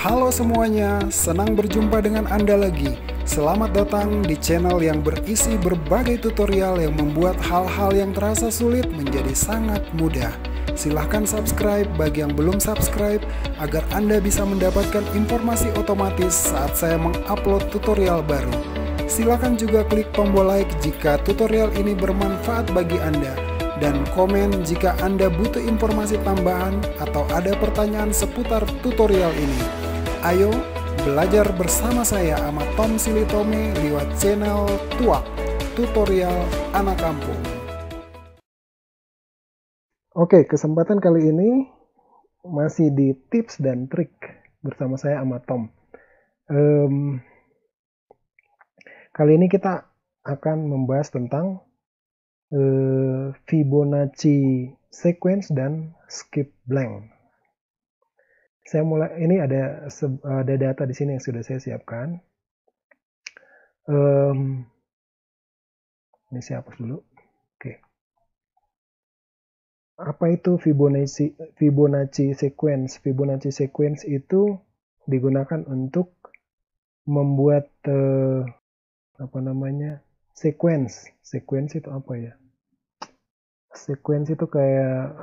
Halo semuanya, senang berjumpa dengan Anda lagi. Selamat datang di channel yang berisi berbagai tutorial yang membuat hal-hal yang terasa sulit menjadi sangat mudah. Silahkan subscribe bagi yang belum subscribe agar Anda bisa mendapatkan informasi otomatis saat saya mengupload tutorial baru. Silahkan juga klik tombol like jika tutorial ini bermanfaat bagi Anda. Dan komen jika Anda butuh informasi tambahan atau ada pertanyaan seputar tutorial ini. Ayo belajar bersama saya sama Tom Silitome lewat channel Tuak, tutorial anak kampung. Oke, kesempatan kali ini masih di tips dan trik bersama saya sama Tom. Kali ini kita akan membahas tentang Fibonacci sequence dan skip blank. Saya mulai, ini ada data di sini yang sudah saya siapkan. Ini saya hapus dulu. Oke. Apa itu Fibonacci sequence? Fibonacci sequence itu digunakan untuk membuat sequence. Sequence itu apa ya? Sequence itu kayak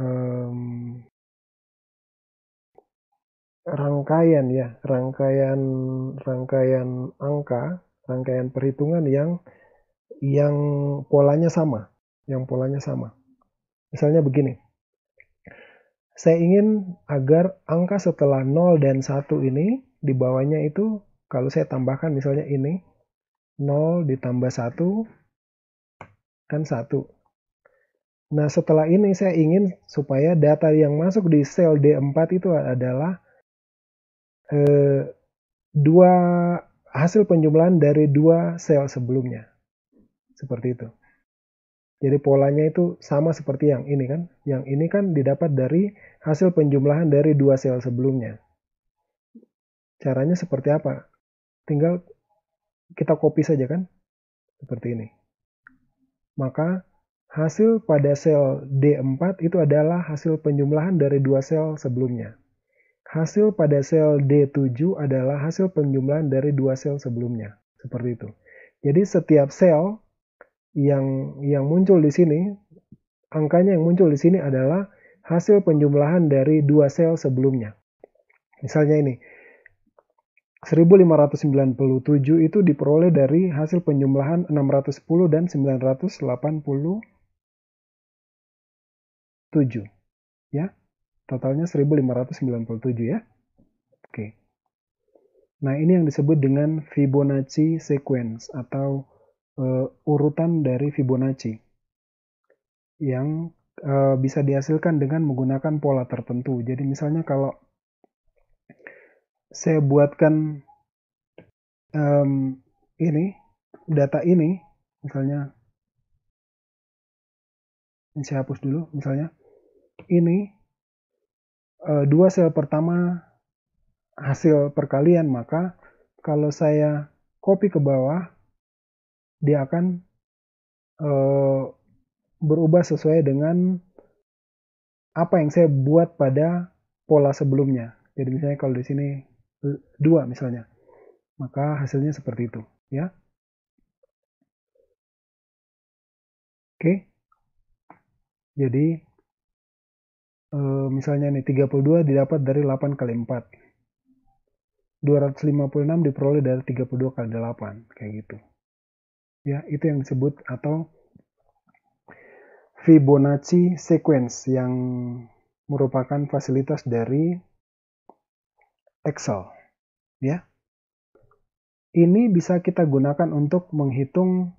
rangkaian ya, rangkaian angka, rangkaian perhitungan yang polanya sama, Misalnya begini. Saya ingin agar angka setelah 0 dan 1 ini di bawahnya itu kalau saya tambahkan misalnya ini 0 ditambah 1 kan 1. Nah, setelah ini saya ingin supaya data yang masuk di sel D4 itu adalah hasil penjumlahan dari dua sel sebelumnya. Seperti itu. Jadi polanya itu sama seperti yang ini kan. Yang ini kan didapat dari hasil penjumlahan dari dua sel sebelumnya. Caranya seperti apa? Tinggal kita copy saja kan. Seperti ini. Maka hasil pada sel D4 itu adalah hasil penjumlahan dari dua sel sebelumnya. Hasil pada sel D7 adalah hasil penjumlahan dari dua sel sebelumnya. Seperti itu. Jadi setiap sel yang muncul di sini, angkanya yang muncul di sini adalah hasil penjumlahan dari dua sel sebelumnya. Misalnya ini, 1597 itu diperoleh dari hasil penjumlahan 610 dan 987. Ya, totalnya 1597 ya. Oke. Nah, ini yang disebut dengan Fibonacci sequence atau urutan dari Fibonacci yang bisa dihasilkan dengan menggunakan pola tertentu. Jadi misalnya kalau saya buatkan data ini, misalnya ini saya hapus dulu, misalnya ini dua sel pertama hasil perkalian, maka kalau saya copy ke bawah, dia akan berubah sesuai dengan apa yang saya buat pada pola sebelumnya. Jadi misalnya kalau di sini 2 misalnya, maka hasilnya seperti itu, ya. Oke. Jadi misalnya nih 32 didapat dari 8 kali 4. 256 diperoleh dari 32 kali 8, kayak gitu. Ya, itu yang disebut atau Fibonacci sequence yang merupakan fasilitas dari Excel. Ya. Ini bisa kita gunakan untuk menghitung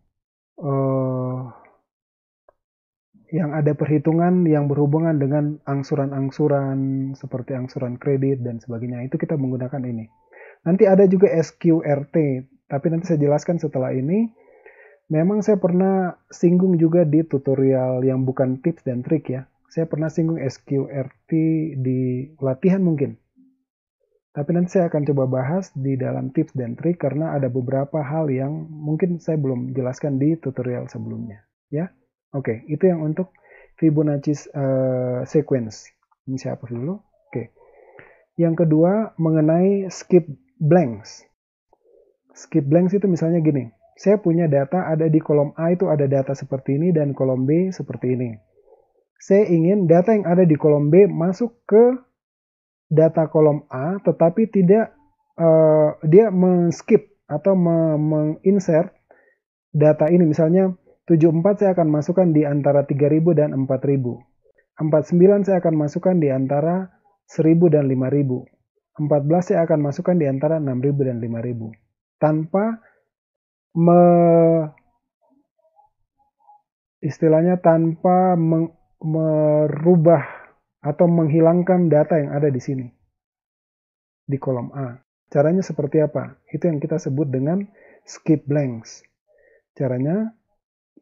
yang ada perhitungan yang berhubungan dengan angsuran-angsuran seperti angsuran kredit dan sebagainya. Itu kita menggunakan ini. Nanti ada juga SQRT, tapi nanti saya jelaskan setelah ini. Memang saya pernah singgung juga di tutorial yang bukan tips dan trik ya. Saya pernah singgung SQRT di latihan mungkin. Tapi nanti saya akan coba bahas di dalam tips dan trik karena ada beberapa hal yang mungkin saya belum jelaskan di tutorial sebelumnya. Ya, oke, itu yang untuk Fibonacci sequence. Ini saya hapus dulu. Oke. Yang kedua, mengenai skip blanks. Skip blanks itu misalnya gini, saya punya data ada di kolom A itu ada data seperti ini dan kolom B seperti ini. Saya ingin data yang ada di kolom B masuk ke data kolom A, tetapi tidak dia men-skip atau menginsert data ini. Misalnya 74 saya akan masukkan di antara 3000 dan 4000. 49 saya akan masukkan di antara 1000 dan 5000. 14 saya akan masukkan di antara 6000 dan 5000. Tanpa istilahnya tanpa merubah atau menghilangkan data yang ada di sini di kolom A. Caranya seperti apa? Itu yang kita sebut dengan skip blanks. Caranya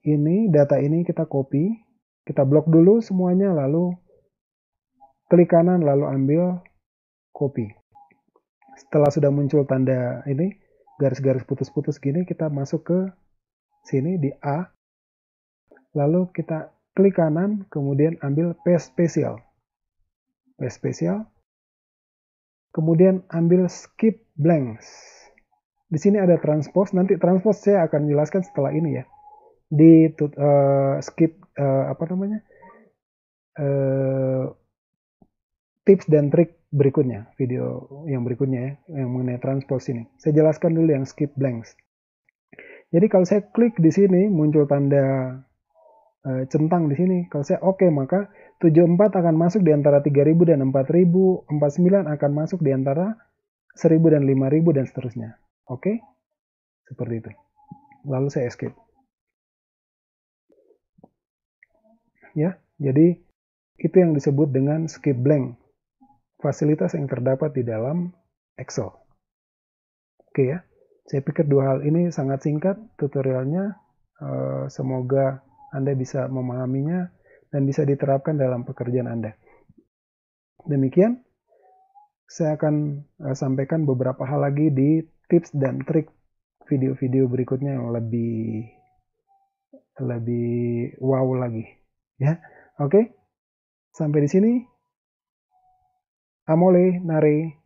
ini data ini kita copy, kita blok dulu semuanya, lalu klik kanan lalu ambil copy. Setelah sudah muncul tanda ini garis-garis putus-putus gini, kita masuk ke sini di A, lalu kita klik kanan, kemudian ambil paste spesial. Paste spesial. Kemudian ambil skip blanks. Di sini ada transpose, nanti transpose saya akan jelaskan setelah ini ya. Di skip tips dan trik berikutnya, video yang berikutnya ya, yang mengenai transpose ini. Saya jelaskan dulu yang skip blanks. Jadi kalau saya klik di sini muncul tanda centang di sini. Kalau saya oke, maka 74 akan masuk di antara 3000 dan 4000, 49 akan masuk di antara 1000 dan 5000 dan seterusnya. Oke? Seperti itu. Lalu saya escape. Ya, jadi itu yang disebut dengan skip blank. Fasilitas yang terdapat di dalam Excel. Oke ya. Saya pikir dua hal ini sangat singkat tutorialnya. Semoga Anda bisa memahaminya dan bisa diterapkan dalam pekerjaan Anda. Demikian, saya akan sampaikan beberapa hal lagi di tips dan trik video-video berikutnya yang lebih wow lagi. Ya, oke. Sampai di sini. Amole, nare.